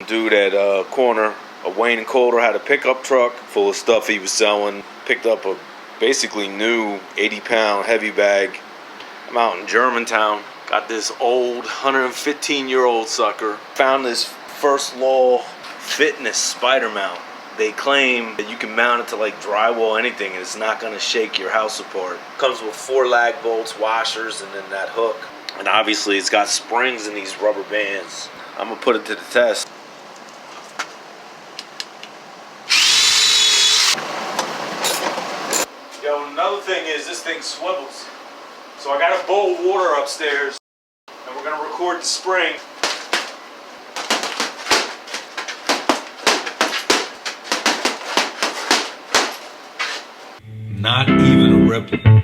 dude at corner of Wayne and Calder had a pickup truck full of stuff he was selling. Picked up a basically new 80-pound heavy bag. I'm out in Germantown. Got this old 115-year-old sucker. Found this Firstlaw Fitness Spider Mount. They claim that you can mount it to like drywall, anything, and it's not gonna shake your house apart. Comes with 4 lag bolts, washers, and then that hook. And obviously it's got springs in these rubber bands. I'm gonna put it to the test. Yo, another thing is this thing swivels. So I got a bowl of water upstairs, and we're gonna record the spring. Not even a ripple.